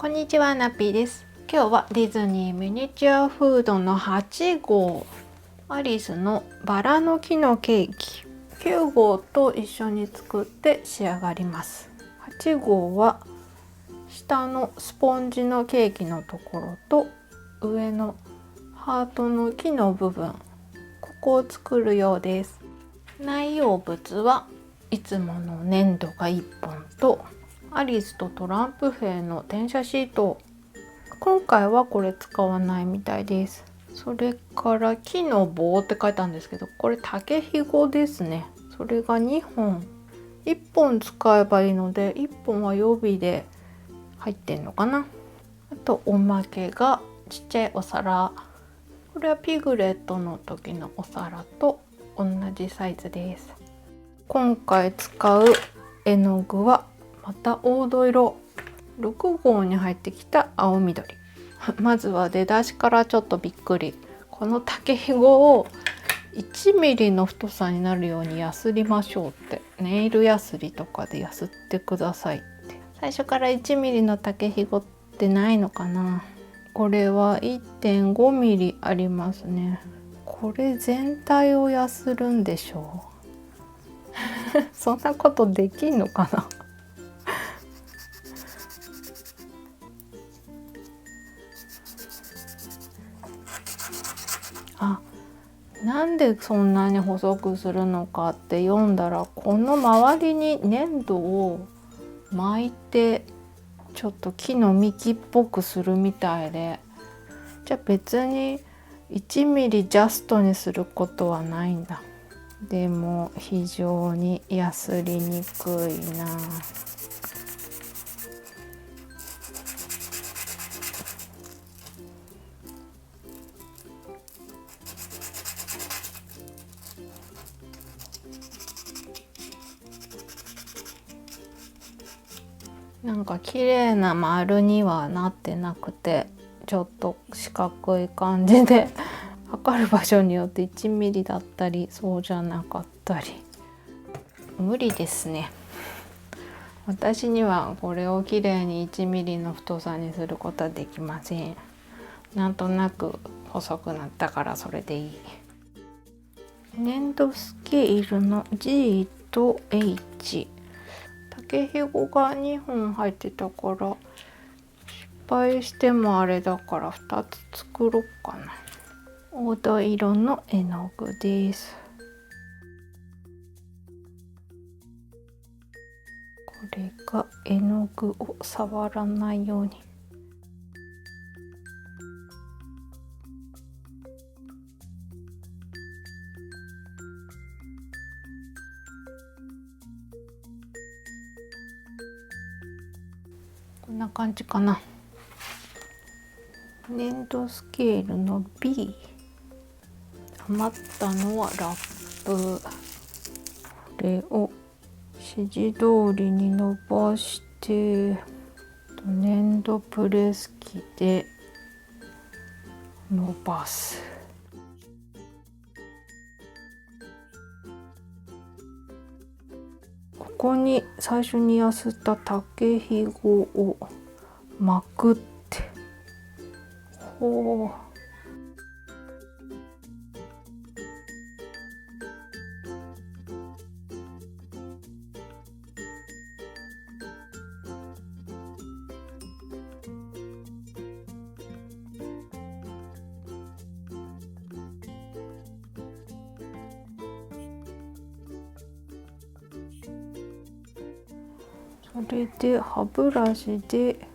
こんにちは、ナッピーです。今日はディズニーミニチュアフードの8号、アリスのバラの木のケーキ9号と一緒に作って仕上がります。8号は下のスポンジのケーキのところと上のハートの木の部分、ここを作るようです。内容物はいつもの粘土が1本とアリスとトランプ兵の転写シート。今回はこれ使わないみたいです。それから木の棒って書いたんですけど、これ竹ひごですね。それが2本。1本使えばいいので1本は予備で入ってんのかな。あとおまけがちっちゃいお皿。これはピグレットの時のお皿と同じサイズです。今回使う絵の具はまた黄土色。6号に入ってきた青緑。まずは出だしからちょっとびっくり。この竹ひごを1ミリの太さになるようにやすりましょうって、ネイルやすりとかでやすってくださいって。最初から1ミリの竹ひごってないのかな。これは 1.5 ミリありますね。これ全体をやするんでしょう。そんなことできんのかな。なんでそんなに細くするのかって読んだら、この周りに粘土を巻いてちょっと木の幹っぽくするみたいで、じゃあ別に1ミリジャストにすることはないんだ。でも非常にやすりにくいな。なんか綺麗な丸にはなってなくて、ちょっと四角い感じで測る場所によって1ミリだったりそうじゃなかったり、無理ですね。私にはこれをきれいに1ミリの太さにすることはできません。なんとなく細くなったからそれでいい。粘土スケールの G と H。竹ひごが2本入ってたから、失敗してもあれだから2つ作ろうかな。黄土色の絵の具です。これが絵の具を触らないように。こんな感じかな。粘土スケールの B。 余ったのはラップ。これを指示通りに伸ばして粘土プレス機で伸ばす。ここに最初にやすった竹ひごを巻くって。ほう。それで歯ブラシで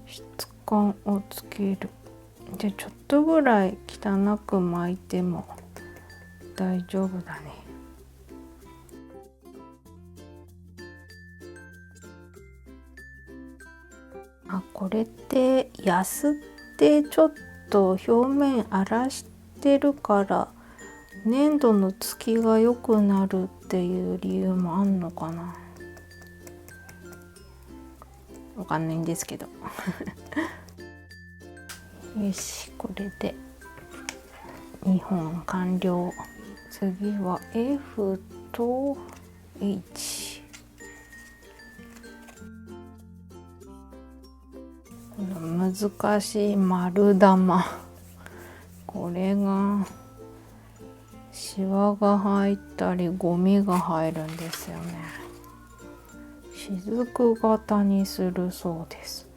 質感をつける。でちょっとぐらい汚く巻いても大丈夫だね。これってやすってちょっと表面荒らしてるから粘土のつきが良くなるっていう理由もあんのかな。わかんないんですけどよし、これで2本完了。次は F と H。難しい丸玉。これがシワが入ったりゴミが入るんですよね。雫型にするそうです。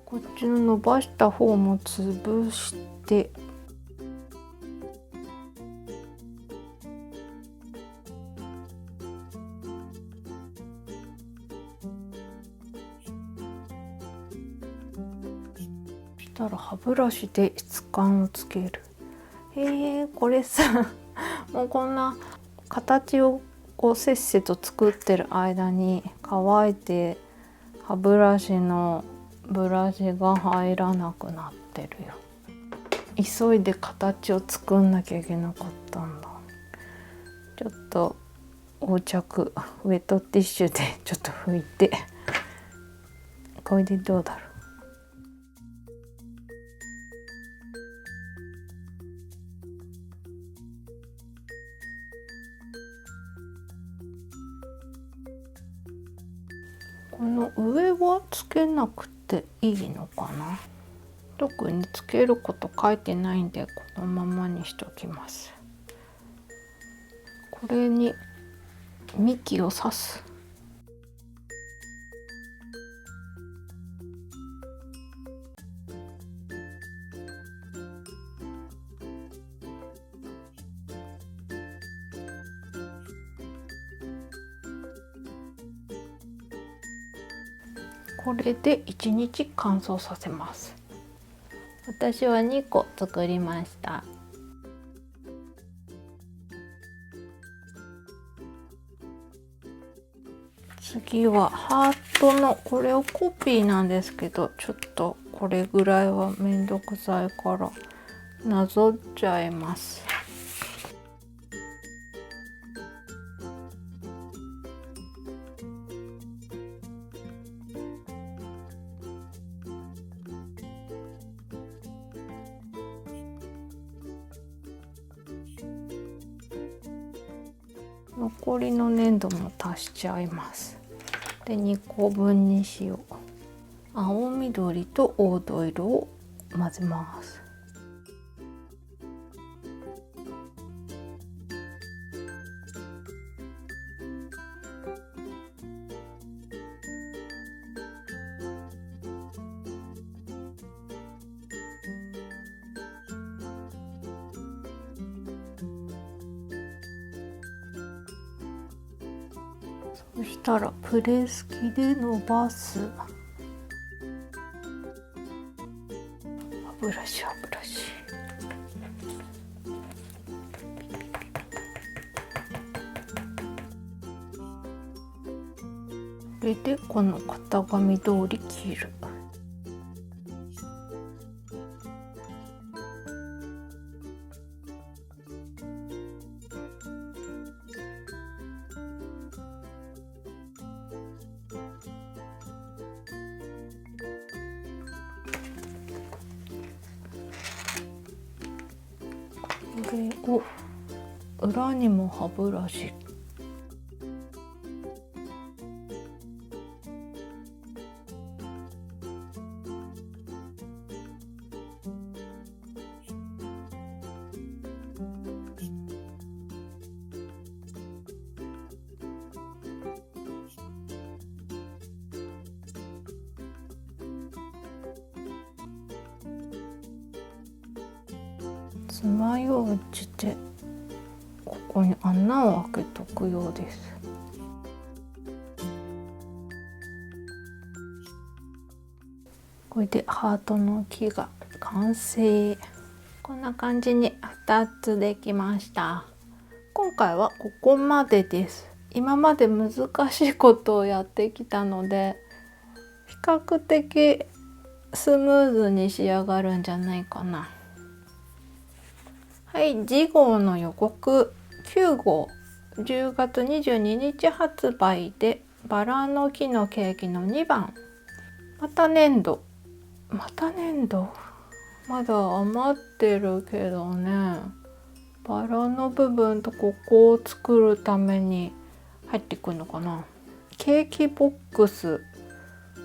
こっちの伸ばした方も潰して、そしたら歯ブラシで質感をつける。これさもうこんな形をこうせっせと作ってる間に乾いて歯ブラシのブラシが入らなくなってるよ。急いで形を作んなきゃいけなかったんだ。ちょっと横着ウェットティッシュでちょっと拭いて、これでどうだろう。この上はつけなくていいのかな。特につけること書いてないんでこのままにしときます。これに幹を刺す。これで1日乾燥させます。私は2個作りました。次はハートのこれをコピーなんですけど、ちょっとこれぐらいはめんどくさいからなぞっちゃいます。残りの粘土も足しちゃいます。で2個分にしよう。青緑と黄土色を混ぜます。そしたらプレス機で伸ばす。歯ブラシ。これでこの型紙通り切る。これを裏にも歯ブラシ。爪楊枝でここに穴を開けとくようです。これでハートの木が完成。こんな感じに2つできました。今回はここまでです。今まで難しいことをやってきたので比較的スムーズに仕上がるんじゃないかな。はい、次号の予告9号10月22日発売でバラの木のケーキの2番。また粘土まだ余ってるけどね。バラの部分とここを作るために入ってくるのかな。ケーキボックス、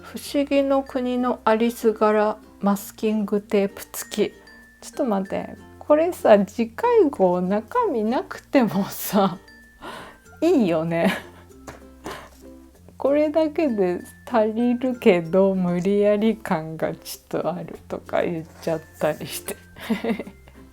不思議の国のアリス柄マスキングテープ付き。ちょっと待って、これさ、次回号中身なくてもさいいよねこれだけで足りるけど無理やり感がちょっとあるとか言っちゃったりして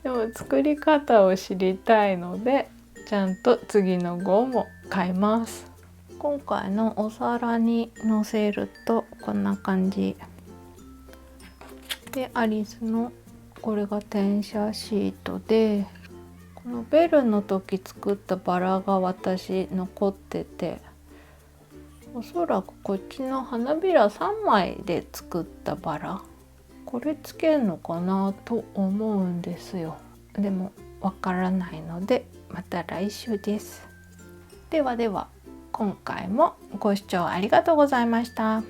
でも作り方を知りたいのでちゃんと次の号も買います。今回のお皿にのせるとこんな感じで、アリスのこれが転写シートで、このベルの時作ったバラが私残ってて、おそらくこっちの花びら3枚で作ったバラ、これつけるのかなと思うんですよ。でもわからないのでまた来週です。ではでは、今回もご視聴ありがとうございました。